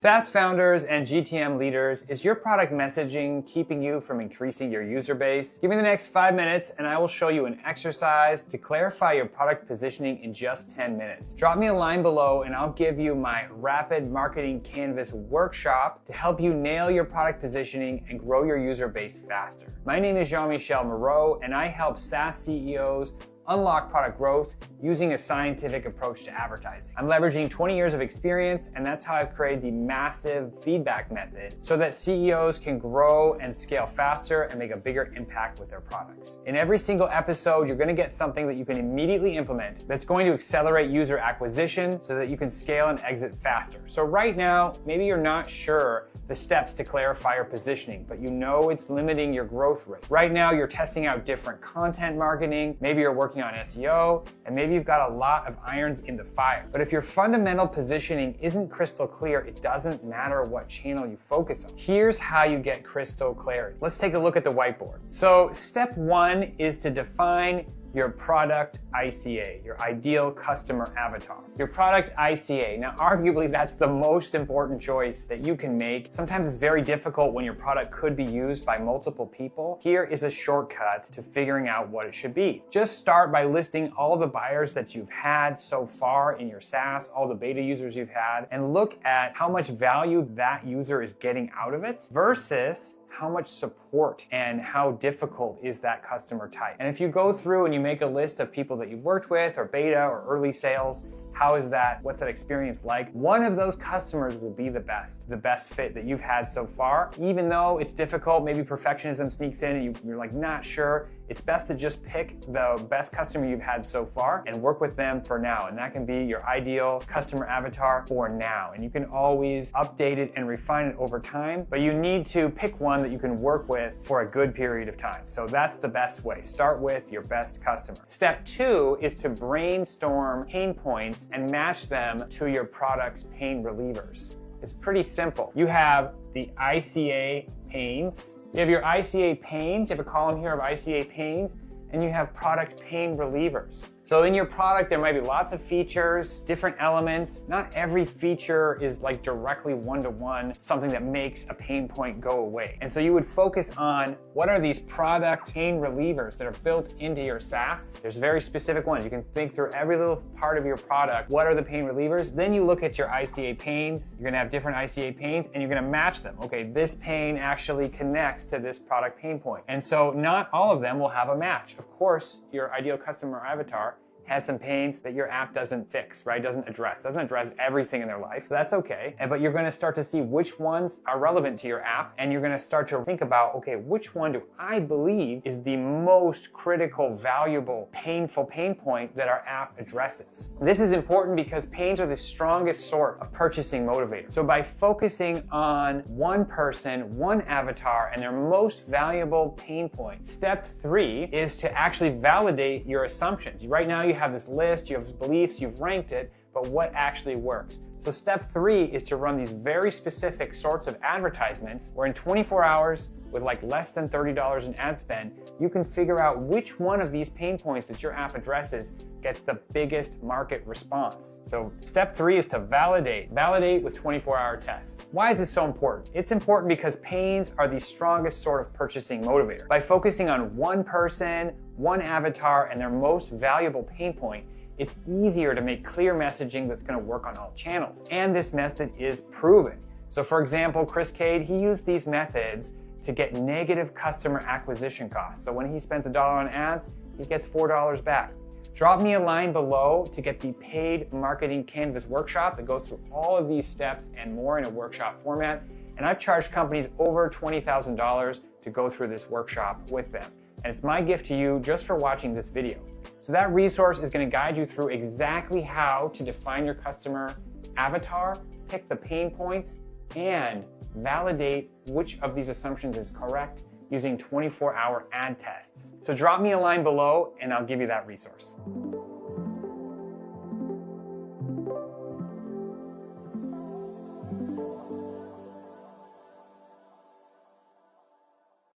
SaaS founders and GTM leaders, is your product messaging keeping you from increasing your user base? Give me the next 5 minutes and I will show you an exercise to clarify your product positioning in just 10 minutes. Drop me a line below and I'll give you my Rapid Marketing Canvas workshop to help you nail your product positioning and grow your user base faster. My name is Jean-Michel Moreau and I help SaaS CEOs unlock product growth using a scientific approach to advertising. I'm leveraging 20 years of experience, and that's how I've created the massive feedback method so that CEOs can grow and scale faster and make a bigger impact with their products. In every single episode, you're gonna get something that you can immediately implement that's going to accelerate user acquisition so that you can scale and exit faster. So right now, maybe you're not sure the steps to clarify your positioning, but you know it's limiting your growth rate. Right now, you're testing out different content marketing, maybe you're working on SEO, and maybe you've got a lot of irons in the fire. But if your fundamental positioning isn't crystal clear, it doesn't matter what channel you focus on. Here's how you get crystal clarity. Let's take a look at the whiteboard. So step 1 is to define your product ICA, your ideal customer avatar. Your product ICA. Now, arguably, that's the most important choice that you can make. Sometimes it's very difficult when your product could be used by multiple people. Here is a shortcut to figuring out what it should be. Just start by listing all the buyers that you've had so far in your SaaS, all the beta users you've had, and look at how much value that user is getting out of it versus how much support and how difficult is that customer type. And if you go through and you make a list of people that you've worked with or beta or early sales, how is that? What's that experience like? One of those customers will be the best fit that you've had so far. Even though it's difficult, maybe perfectionism sneaks in and you're like not sure, it's best to just pick the best customer you've had so far and work with them for now. And that can be your ideal customer avatar for now. And you can always update it and refine it over time, but you need to pick one that you can work with for a good period of time. So that's the best way. Start with your best customer. Step 2 is to brainstorm pain points and match them to your product's pain relievers. It's pretty simple. You have the ICA pains. You have your ICA pains, you have a column here of ICA pains, and you have product pain relievers. So in your product, there might be lots of features, different elements. Not every feature is like directly one-to-one, something that makes a pain point go away. And so you would focus on what are these product pain relievers that are built into your SaaS. There's very specific ones. You can think through every little part of your product. What are the pain relievers? Then you look at your ICA pains. You're gonna have different ICA pains and you're gonna match them. Okay, this pain actually connects to this product pain point. And so not all of them will have a match. Of course, your ideal customer avatar has some pains that your app doesn't fix, right? Doesn't address everything in their life. So that's okay. But you're gonna start to see which ones are relevant to your app, and you're gonna start to think about, okay, which one do I believe is the most critical, valuable, painful pain point that our app addresses? This is important because pains are the strongest sort of purchasing motivator. So by focusing on one person, one avatar, and their most valuable pain point, step 3 is to actually validate your assumptions. Right now you have this list, you have beliefs, you've ranked it, but what actually works? So step 3 is to run these very specific sorts of advertisements where in 24 hours with like less than $30 in ad spend, you can figure out which one of these pain points that your app addresses gets the biggest market response. So step 3 is to validate with 24-hour tests. Why is this so important? It's important because pains are the strongest sort of purchasing motivator. By focusing on one person, one avatar, and their most valuable pain point, it's easier to make clear messaging that's going to work on all channels. And this method is proven. So for example, Chris Cade, he used these methods to get negative customer acquisition costs. So when he spends $1 on ads, he gets $4 back. Drop me a line below to get the paid marketing canvas workshop that goes through all of these steps and more in a workshop format. And I've charged companies over $20,000 to go through this workshop with them. And it's my gift to you just for watching this video. So that resource is going to guide you through exactly how to define your customer avatar, pick the pain points, and validate which of these assumptions is correct using 24-hour ad tests. So drop me a line below and I'll give you that resource.